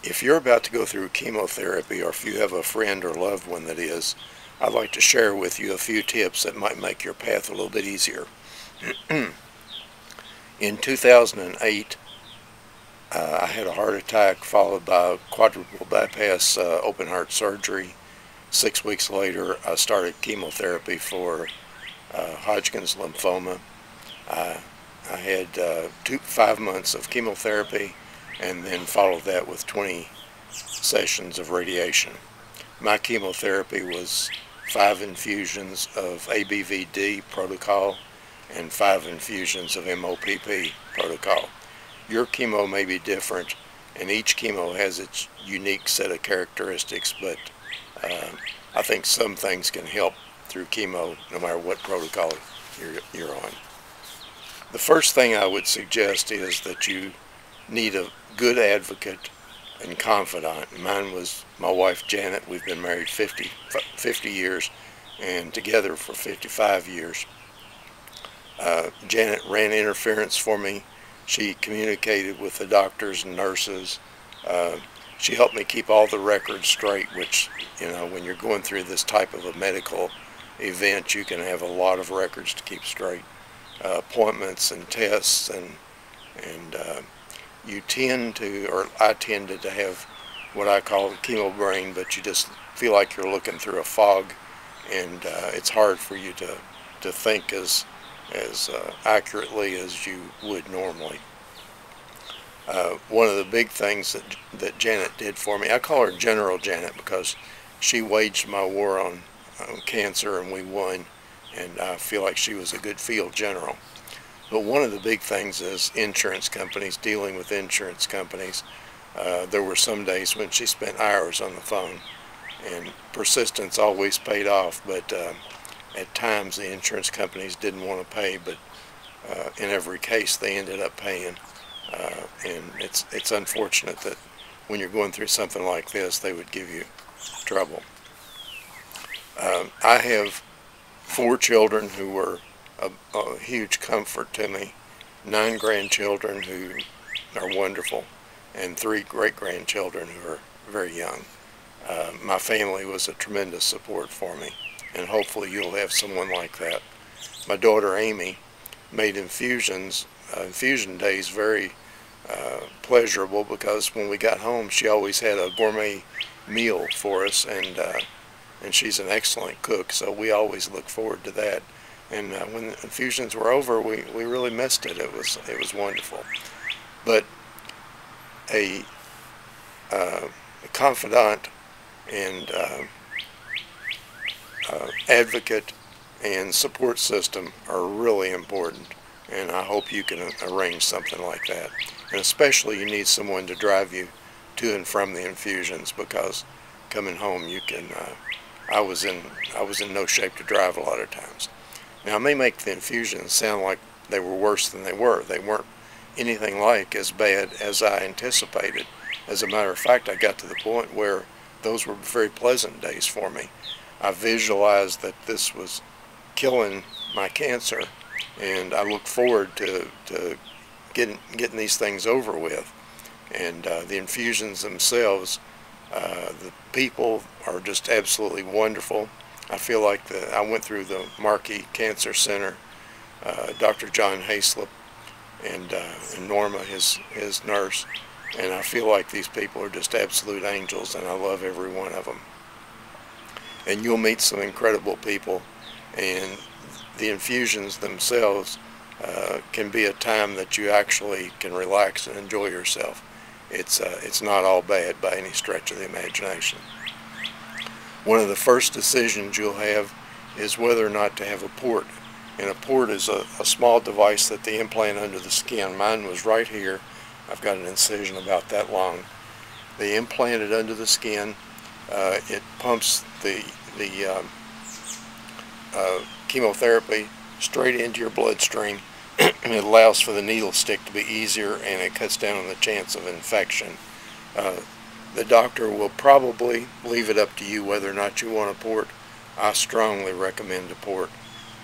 If you're about to go through chemotherapy, or if you have a friend or loved one that is, I'd like to share with you a few tips that might make your path a little bit easier. In 2008, I had a heart attack followed by quadruple bypass open heart surgery. 6 weeks later, I started chemotherapy for Hodgkin's lymphoma. I had 5 months of chemotherapy and then followed that with 20 sessions of radiation. My chemotherapy was 5 infusions of ABVD protocol and 5 infusions of MOPP protocol. Your chemo may be different, and each chemo has its unique set of characteristics, but I think some things can help through chemo no matter what protocol you're on. The first thing I would suggest is that you need a good advocate and confidant. Mine was my wife Janet. We've been married 50 years and together for 55 years. Janet ran interference for me. She communicated with the doctors and nurses. She helped me keep all the records straight, which, you know, when you're going through this type of a medical event, you can have a lot of records to keep straight. Appointments and tests, and you tend to, or I tended to have what I call chemo brain, but you just feel like you're looking through a fog, and it's hard for you to think as accurately as you would normally. One of the big things that Janet did for me, I call her General Janet because she waged my war on cancer and we won, and I feel like she was a good field general. But one of the big things is insurance companies, dealing with insurance companies. There were some days when she spent hours on the phone, and persistence always paid off, but at times the insurance companies didn't want to pay, but in every case they ended up paying. And it's unfortunate that when you're going through something like this, they would give you trouble. I have 4 children who were a huge comfort to me, 9 grandchildren who are wonderful, and 3 great-grandchildren who are very young. My family was a tremendous support for me, and hopefully you'll have someone like that. My daughter Amy made infusion days very pleasurable, because when we got home she always had a gourmet meal for us, and she's an excellent cook, so we always look forward to that. And when the infusions were over, we really missed it. It was wonderful. But a confidant and advocate and support system are really important, and I hope you can arrange something like that. And especially you need someone to drive you to and from the infusions, because coming home you can I was in no shape to drive a lot of times. Now, I may make the infusions sound like they were worse than they were. They weren't anything like as bad as I anticipated. As a matter of fact, I got to the point where those were very pleasant days for me. I visualized that this was killing my cancer, and I look forward to getting these things over with. And the infusions themselves, the people are just absolutely wonderful. I feel like I went through the Markey Cancer Center, Dr. John Hayslip, and Norma, his nurse, and I feel like these people are just absolute angels, and I love every one of them. And you'll meet some incredible people, and the infusions themselves can be a time that you actually can relax and enjoy yourself. It's not all bad by any stretch of the imagination. One of the first decisions you'll have is whether or not to have a port. And a port is a small device that they implant under the skin. Mine was right here. I've got an incision about that long. They implant it under the skin. It pumps the chemotherapy straight into your bloodstream. It allows for the needle stick to be easier, and it cuts down on the chance of infection. The doctor will probably leave it up to you whether or not you want a port. I strongly recommend a port.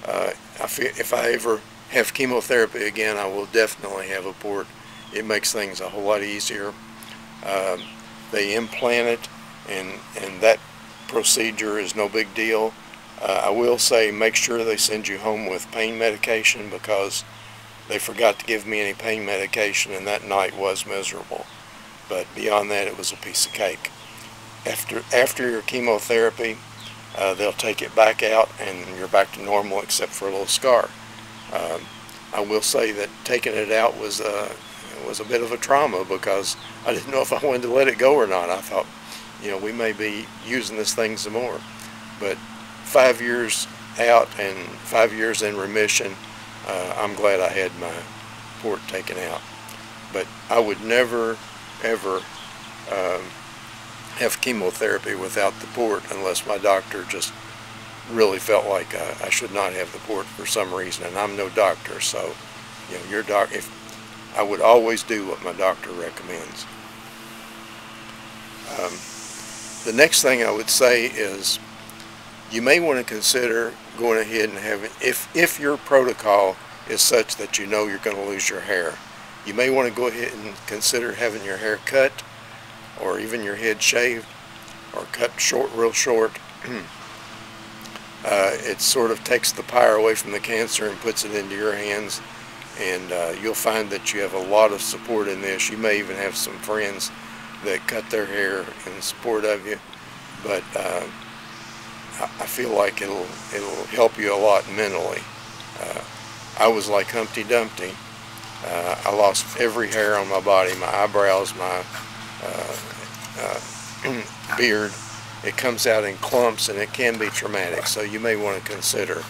If I ever have chemotherapy again, I will definitely have a port. It makes things a whole lot easier. They implant it, and that procedure is no big deal. I will say make sure they send you home with pain medication, because they forgot to give me any pain medication, and that night was miserable. But beyond that, it was a piece of cake. After your chemotherapy, they'll take it back out and you're back to normal except for a little scar. I will say that taking it out was a bit of a trauma, because I didn't know if I wanted to let it go or not. I thought, we may be using this thing some more. But 5 years out and 5 years in remission, I'm glad I had my port taken out. But I would never, ever have chemotherapy without the port, unless my doctor just really felt like I should not have the port for some reason. And I'm no doctor, so I would always do what my doctor recommends. The next thing I would say is you may want to consider going ahead and having, if your protocol is such that you're going to lose your hair, you may want to go ahead and consider having your hair cut, or even your head shaved, or cut short, real short. It sort of takes the power away from the cancer and puts it into your hands, and you'll find that you have a lot of support in this. You may even have some friends that cut their hair in support of you, but I feel like it'll help you a lot mentally. I was like Humpty Dumpty. I lost every hair on my body, my eyebrows, my beard. It comes out in clumps, and it can be traumatic. So you may want to consider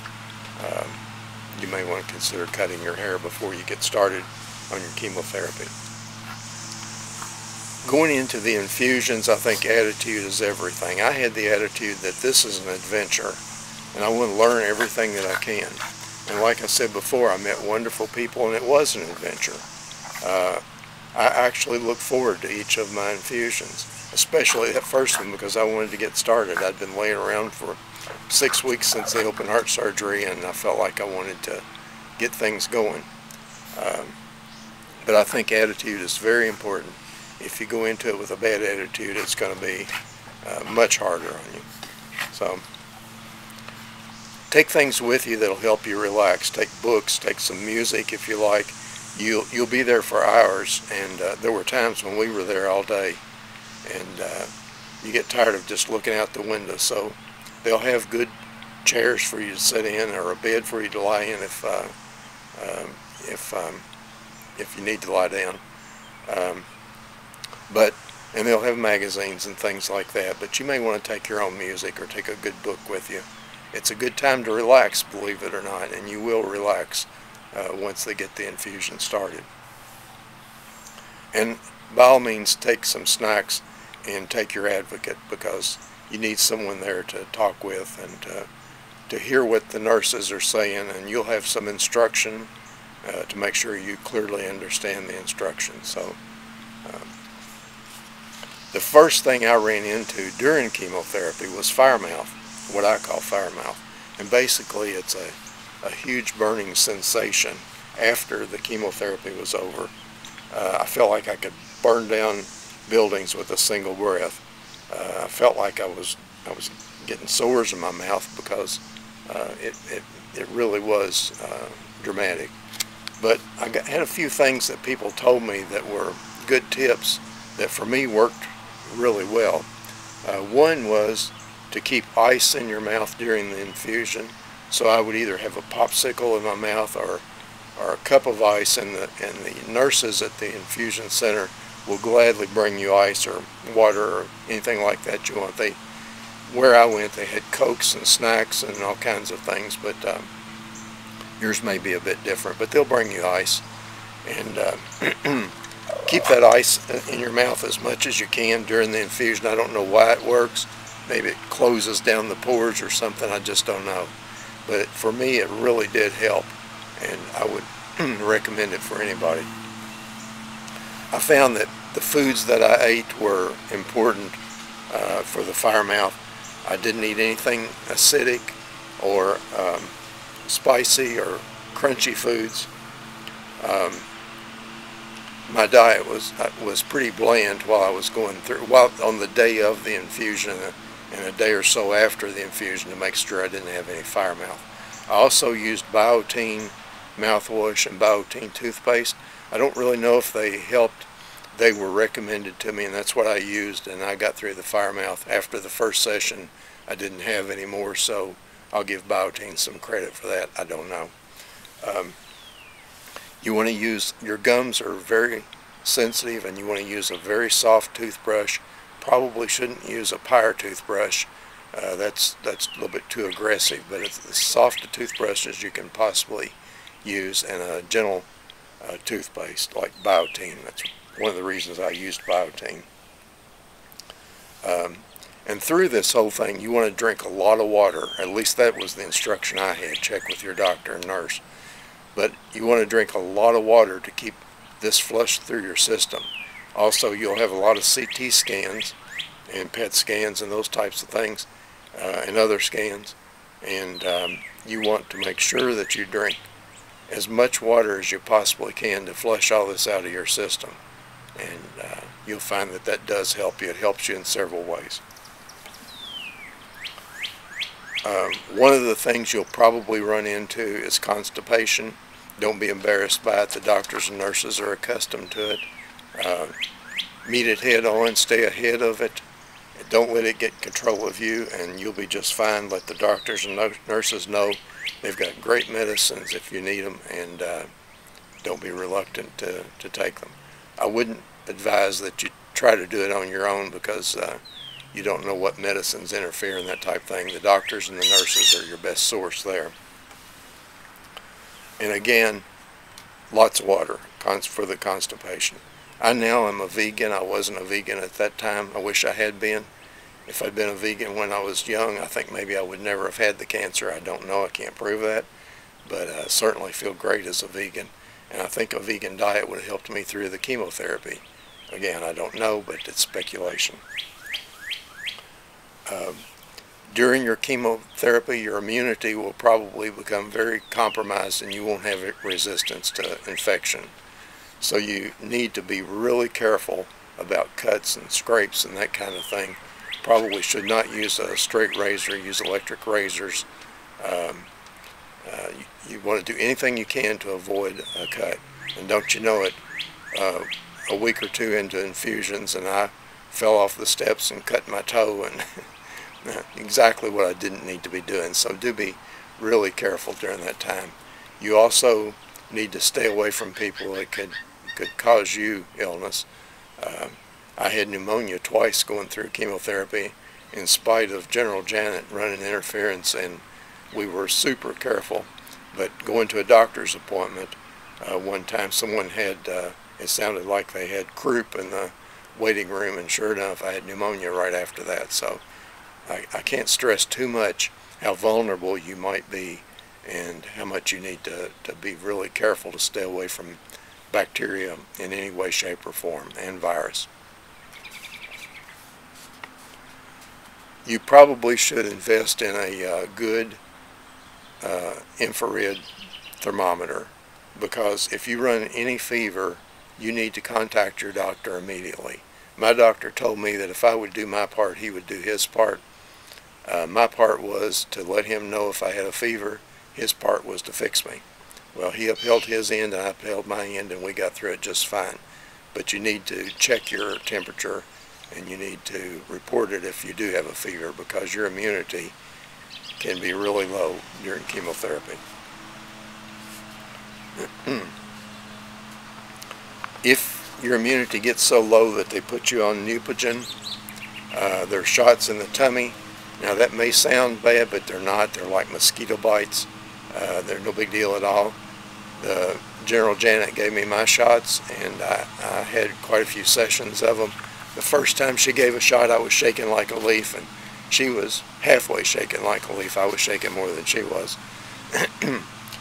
cutting your hair before you get started on your chemotherapy. Going into the infusions, I think attitude is everything. I had the attitude that this is an adventure, and I want to learn everything that I can. And like I said before, I met wonderful people, and it was an adventure. I actually look forward to each of my infusions, especially that first one, because I wanted to get started. I'd been laying around for 6 weeks since the open heart surgery, and I felt like I wanted to get things going. But I think attitude is very important. If you go into it with a bad attitude, it's going to be much harder on you. So take things with you that'll help you relax. Take books, take some music if you like. You'll be there for hours, and there were times when we were there all day, and you get tired of just looking out the window. So they'll have good chairs for you to sit in, or a bed for you to lie in if you need to lie down. And they'll have magazines and things like that, but you may want to take your own music or take a good book with you. It's a good time to relax, believe it or not, and you will relax once they get the infusion started. And by all means, take some snacks and take your advocate, because you need someone there to talk with and to hear what the nurses are saying, and you'll have some instruction to make sure you clearly understand the instructions. So the first thing I ran into during chemotherapy was fire mouth, what I call fire mouth. And basically it's a huge burning sensation after the chemotherapy was over. I felt like I could burn down buildings with a single breath. I felt like I was getting sores in my mouth, because it really was dramatic. But I had a few things that people told me that were good tips that for me worked really well. One was to keep ice in your mouth during the infusion. So I would either have a popsicle in my mouth or a cup of ice, and the nurses at the infusion center will gladly bring you ice or water or anything like that you want. Where I went, they had Cokes and snacks and all kinds of things, but yours may be a bit different, but they'll bring you ice. And keep that ice in your mouth as much as you can during the infusion. I don't know why it works. Maybe it closes down the pores or something, I just don't know. But for me, it really did help, and I would recommend it for anybody. I found that the foods that I ate were important for the fire mouth. I didn't eat anything acidic or spicy or crunchy foods. my diet was pretty bland while I was going through, while on the day of the infusion and a day or so after the infusion, to make sure I didn't have any fire mouth. I also used Biotene mouthwash and Biotene toothpaste. I don't really know if they helped. They were recommended to me, and that's what I used, and I got through the fire mouth. After the first session, I didn't have any more, so I'll give Biotene some credit for that. I don't know. You want to use, your gums are very sensitive, and you want to use a very soft toothbrush. Probably shouldn't use a Pyre toothbrush. That's a little bit too aggressive, but it's as soft a toothbrush as you can possibly use, and a gentle toothpaste like Biotene. That's one of the reasons I used Biotene. And through this whole thing, you want to drink a lot of water. At least that was the instruction I had. Check with your doctor and nurse. But you want to drink a lot of water to keep this flushed through your system. Also, you'll have a lot of CT scans and PET scans and those types of things, and other scans. And you want to make sure that you drink as much water as you possibly can to flush all this out of your system. And you'll find that that does help you. It helps you in several ways. One of the things you'll probably run into is constipation. Don't be embarrassed by it. The doctors and nurses are accustomed to it. Meet it head on, stay ahead of it. Don't let it get control of you, and you'll be just fine. Let the doctors and nurses know they've got great medicines if you need them, and don't be reluctant to take them. I wouldn't advise that you try to do it on your own, because you don't know what medicines interfere and that type of thing. The doctors and the nurses are your best source there. And again, lots of water for the constipation. I now am a vegan. I wasn't a vegan at that time. I wish I had been. If I'd been a vegan when I was young, I think maybe I would never have had the cancer. I don't know. I can't prove that. But I certainly feel great as a vegan. And I think a vegan diet would have helped me through the chemotherapy. Again, I don't know, but it's speculation. During your chemotherapy, your immunity will probably become very compromised, and you won't have resistance to infection. So you need to be really careful about cuts and scrapes and that kind of thing. Probably should not use a straight razor, use electric razors. You want to do anything you can to avoid a cut. And don't you know it, a week or two into infusions, and I fell off the steps and cut my toe, and exactly what I didn't need to be doing. So do be really careful during that time. You also need to stay away from people that could cause you illness. I had pneumonia twice going through chemotherapy, in spite of General Janet running interference, and we were super careful. But going to a doctor's appointment, one time someone had, it sounded like they had croup in the waiting room, and sure enough I had pneumonia right after that. So I can't stress too much how vulnerable you might be, and how much you need to be really careful to stay away from bacteria in any way, shape, or form, and virus. You probably should invest in a good infrared thermometer, because if you run any fever, you need to contact your doctor immediately. My doctor told me that if I would do my part, he would do his part. My part was to let him know if I had a fever. His part was to fix me. Well, he upheld his end and I upheld my end, and we got through it just fine. But you need to check your temperature, and you need to report it if you do have a fever, because your immunity can be really low during chemotherapy. If your immunity gets so low that they put you on Neupogen, there are shots in the tummy. Now that may sound bad, but they're not. They're like mosquito bites. They're no big deal at all. The General Janet gave me my shots, and I had quite a few sessions of them. The first time she gave a shot, I was shaking like a leaf, and she was halfway shaking like a leaf. I was shaking more than she was.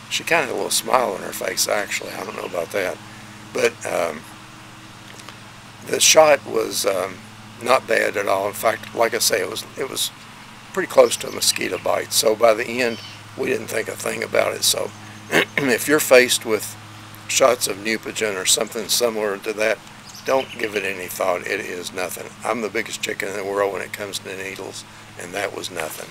She kind of had a little smile on her face, actually. I don't know about that. But the shot was not bad at all. In fact, like I say, it was pretty close to a mosquito bite. So by the end, we didn't think a thing about it. So if you're faced with shots of Neupogen or something similar to that, don't give it any thought. It is nothing. I'm the biggest chicken in the world when it comes to needles, and that was nothing.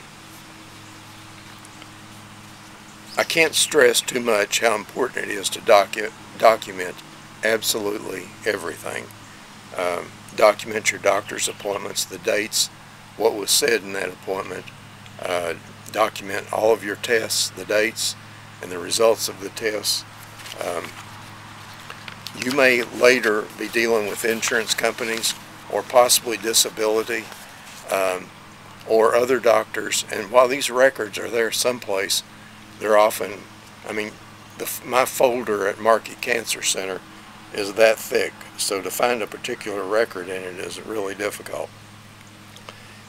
I can't stress too much how important it is to document absolutely everything. Document your doctor's appointments, the dates, what was said in that appointment. Document all of your tests, the dates, and the results of the tests. You may later be dealing with insurance companies or possibly disability or other doctors, and while these records are there someplace, they're often, my folder at Markey Cancer Center is that thick, so to find a particular record in it is really difficult.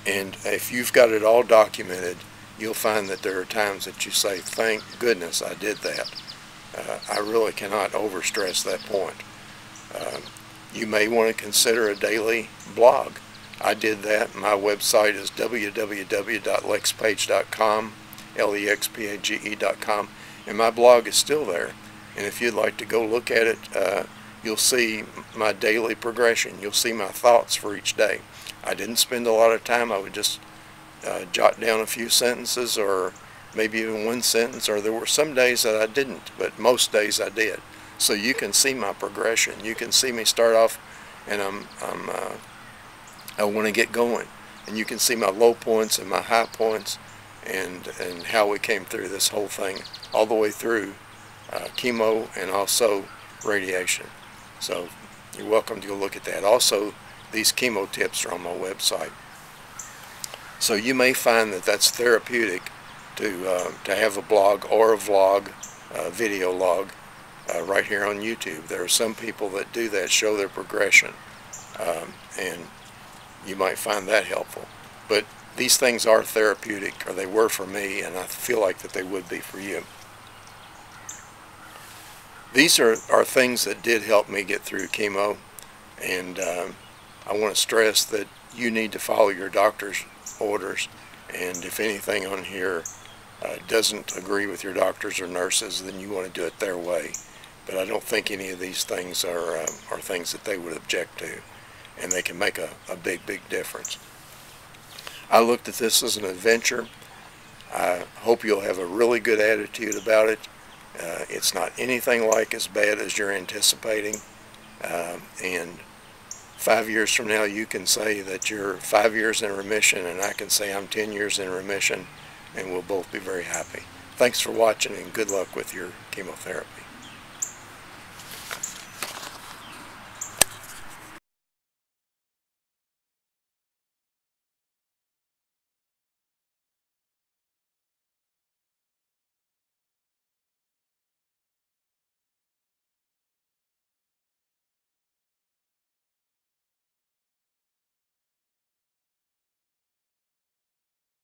And if you've got it all documented, you'll find that there are times that you say, thank goodness I did that. I really cannot overstress that point. You may want to consider a daily blog. I did that. My website is www.lexpage.com, lexpage.com, and my blog is still there. And if you'd like to go look at it, you'll see my daily progression. You'll see my thoughts for each day. I didn't spend a lot of time. I would just jot down a few sentences, or maybe even one sentence, or there were some days that I didn't, but most days I did. So you can see my progression. You can see me start off, and I want to get going, and you can see my low points and my high points, and how we came through this whole thing, all the way through chemo and also radiation. So you're welcome to go look at that. Also, these chemo tips are on my website. So you may find that that's therapeutic to have a blog or a vlog, video log, right here on YouTube. There are some people that do that, show their progression, and you might find that helpful. But these things are therapeutic, or they were for me, and I feel like that they would be for you. These are things that did help me get through chemo, and I want to stress that you need to follow your doctor's orders, and if anything on here doesn't agree with your doctors or nurses, then you want to do it their way. But I don't think any of these things are things that they would object to, and they can make a big, big difference. I looked at this as an adventure. I hope you'll have a really good attitude about it. It's not anything like as bad as you're anticipating, and 5 years from now you can say that you're 5 years in remission, and I can say I'm 10 years in remission, and we'll both be very happy. Thanks for watching, and good luck with your chemotherapy.